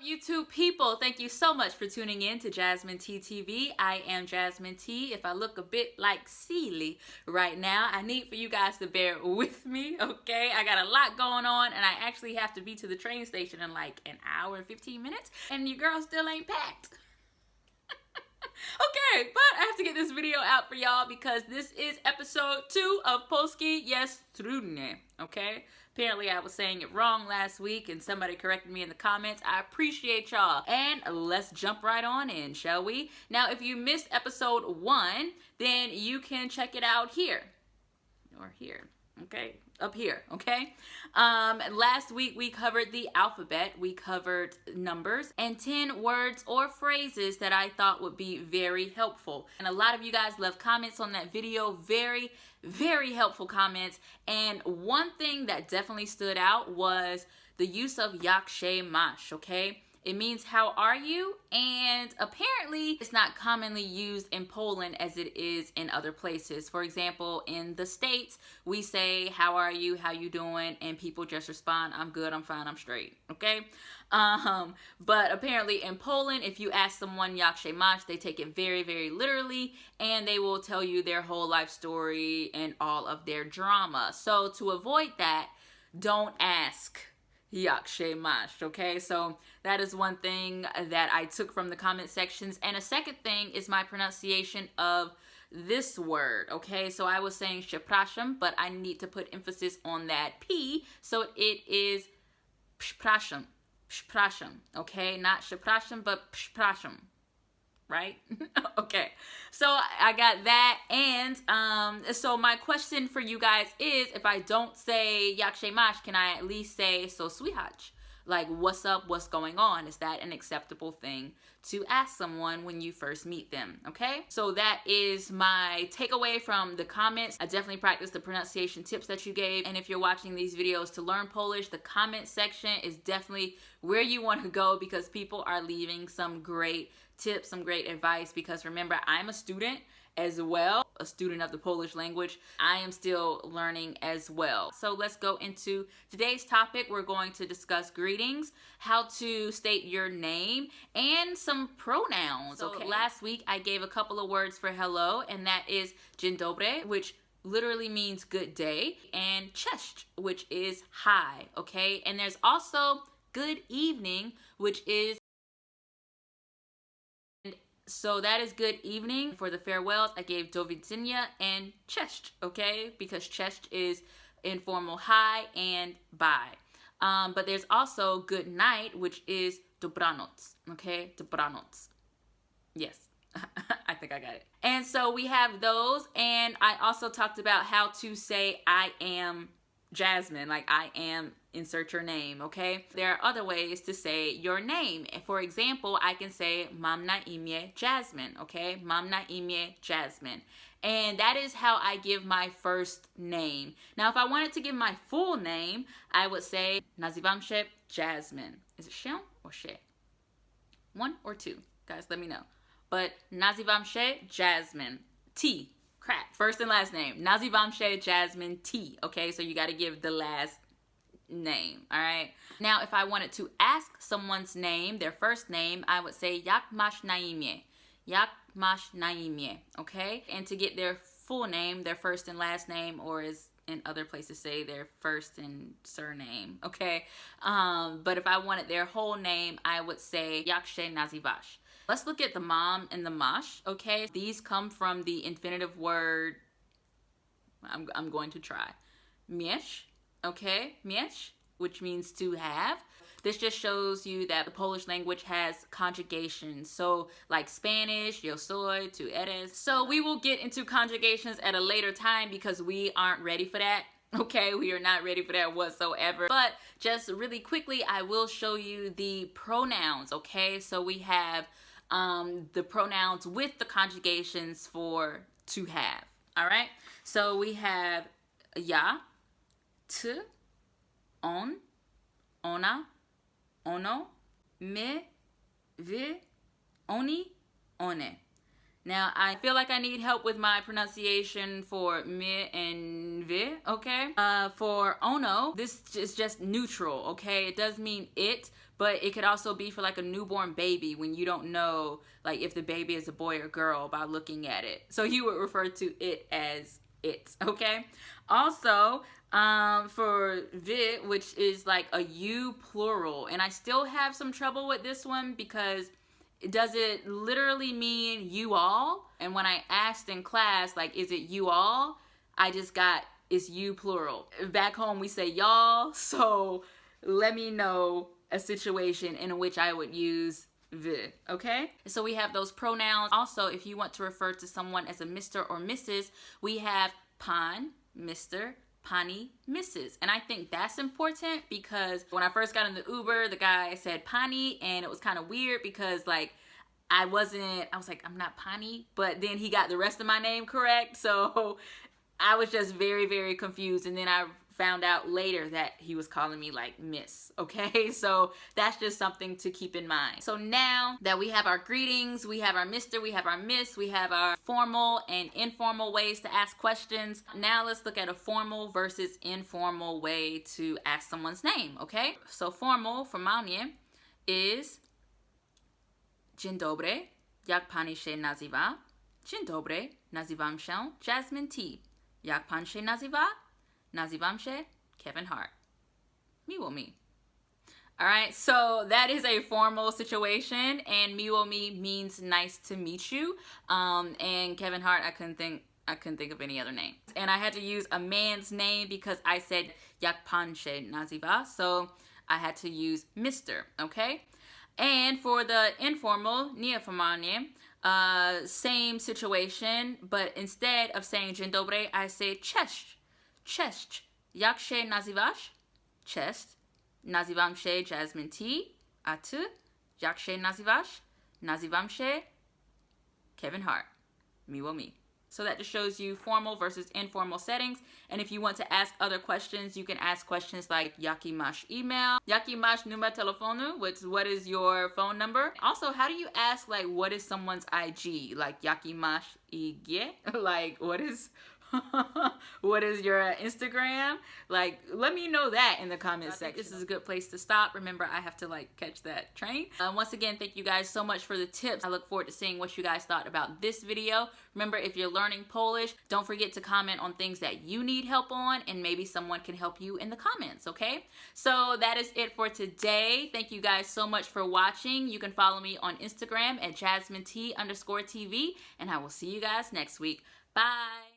YouTube people? Thank you so much for tuning in to Jasmine T TV. I am Jasmine T. If I look a bit like silly right now, I need for you guys to bear with me, okay? I got a lot going on and I actually have to be to the train station in like an hour and 15 minutes and your girl still ain't packed. Okay, but I have to get this video out for y'all because this is episode 2 of Polski Jest, Trudny, okay? Apparently I was saying it wrong last week and somebody corrected me in the comments. I appreciate y'all. And let's jump right on in, shall we? Now, if you missed episode 1, then you can check it out here. Or here, okay? Up here, okay? Last week we covered the alphabet, we covered numbers, and 10 words or phrases that I thought would be very helpful. And a lot of you guys left comments on that video, very helpful comments. And one thing that definitely stood out was the use of jak się masz, okay? It means how are you, and apparently it's not commonly used in Poland as it is in other places. For example, in the States, we say how are you, how you doing, and people just respond, I'm good, I'm fine, I'm straight, okay? But apparently in Poland, if you ask someone jak się masz, they take it very literally, and they will tell you their whole life story and all of their drama. So to avoid that, don't ask jak się masz, okay? So that is one thing that I took from the comment sections. And a second thing is my pronunciation of this word, okay? So I was saying przepraszam, but I need to put emphasis on that P, so it is przepraszam, przepraszam, okay? Not przepraszam, but przepraszam, right? Okay, so I got that. And so my question for you guys is, if I don't say jak się masz, can I at least say so słychać? Like, what's up, what's going on? Is that an acceptable thing to ask someone when you first meet them, okay? So that is my takeaway from the comments. I definitely practiced the pronunciation tips that you gave. And if you're watching these videos to learn Polish, the comment section is definitely where you want to go because people are leaving some great tips, some great advice. Because remember, I'm a student as well, a student of the Polish language. I am still learning as well. So let's go into today's topic. We're going to discuss greetings, how to state your name, and some pronouns. So last week I gave a couple of words for hello, and that is dzień dobry, which literally means good day, and cześć, which is hi, okay? And there's also good evening, which is, so that is good evening. For the farewells, I gave do widzenia and cześć, okay? Because cześć is informal hi and bye. But there's also good night, which is dobranoc, okay? Dobranoc. Yes, I think I got it. And so we have those, and I also talked about how to say I am Jasmine, like I am, insert your name, okay? There are other ways to say your name. For example, I can say mam na imię Jasmine, okay? Mam na imię Jasmine. And that is how I give my first name. Now, if I wanted to give my full name, I would say nazywam się Jasmine. Is it się or się? 1 or 2? Guys, let me know. But nazywam się Jasmine. T. Crap. First and last name. Nazywam się Jasmine T. Okay, so you got to give the last name. All right. Now, if I wanted to ask someone's name, their first name, I would say jak masz na imię. Jak masz na imię. Okay. And to get their full name, their first and last name, or as in other places say their first and surname. Okay. But if I wanted their whole name, I would say jak się nazywasz. Let's look at the mom and the masz, okay? These come from the infinitive word, I'm going to try, mieć, okay? Mieć, which means to have. This just shows you that the Polish language has conjugations. So like Spanish, yo soy, tú eres. So we will get into conjugations at a later time because we aren't ready for that. Okay, we are not ready for that whatsoever. But just really quickly, I will show you the pronouns, okay? So we have the pronouns with the conjugations for to have. All right, so we have ja, ty, on, ona, ono, my, wy, oni, one. Now, I feel like I need help with my pronunciation for me and vi, okay? For ono, this is just neutral, okay? It does mean it, but it could also be for like a newborn baby when you don't know like if the baby is a boy or girl by looking at it. So you would refer to it as it, okay? Also, for vi, which is like a you plural, and I still have some trouble with this one because does it literally mean you all? And when I asked in class, like, is it you all? I just got, it's you plural. Back home we say y'all, so let me know a situation in which I would use vi, okay? So we have those pronouns. Also, if you want to refer to someone as a Mr. or Mrs., we have pan, Mr., pani, Mrs. And I think that's important because when I first got in the Uber, the guy said pani, and it was kind of weird because like I was like, I'm not pani, but then he got the rest of my name correct. So I was just very, very confused. And then I found out later that he was calling me like miss, okay? So that's just something to keep in mind. So now that we have our greetings, we have our Mr., we have our miss, we have our formal and informal ways to ask questions. Now let's look at a formal versus informal way to ask someone's name, okay? So formal, formalnie, is Dzień dobry, jak pani się nazywa? Dzień dobry, nazywam się Jasmine T. Jak pan się nazywa? Nazywam się Kevin Hart. Miło mi. Alright, so that is a formal situation, and miło mi means nice to meet you. And Kevin Hart, I couldn't think of any other name. And I had to use a man's name because I said jak pan się nazywa, so I had to use Mr., okay? And for the informal, nieformalnie, same situation, but instead of saying dzień dobry, I say cześć. Cześć. Jak się nazywasz? Cześć. Nazywam się Jasmine T. A ty? Jak się nazywasz? Nazywam się Kevin Hart. Miło mi. So that just shows you formal versus informal settings. And if you want to ask other questions, you can ask questions like jaki masz email, jaki masz numer telefonu, which what is your phone number. Also, how do you ask like what is someone's IG? Like jaki masz IG? Like what is your Instagram? Like, let me know that in the comments section. This is a good place to stop. Remember, I have to like catch that train. Once again, thank you guys so much for the tips. I look forward to seeing what you guys thought about this video. Remember, if you're learning Polish, don't forget to comment on things that you need help on, and maybe someone can help you in the comments, okay? So that is it for today. Thank you guys so much for watching. You can follow me on Instagram at JasmineT_TV, and I will see you guys next week. Bye.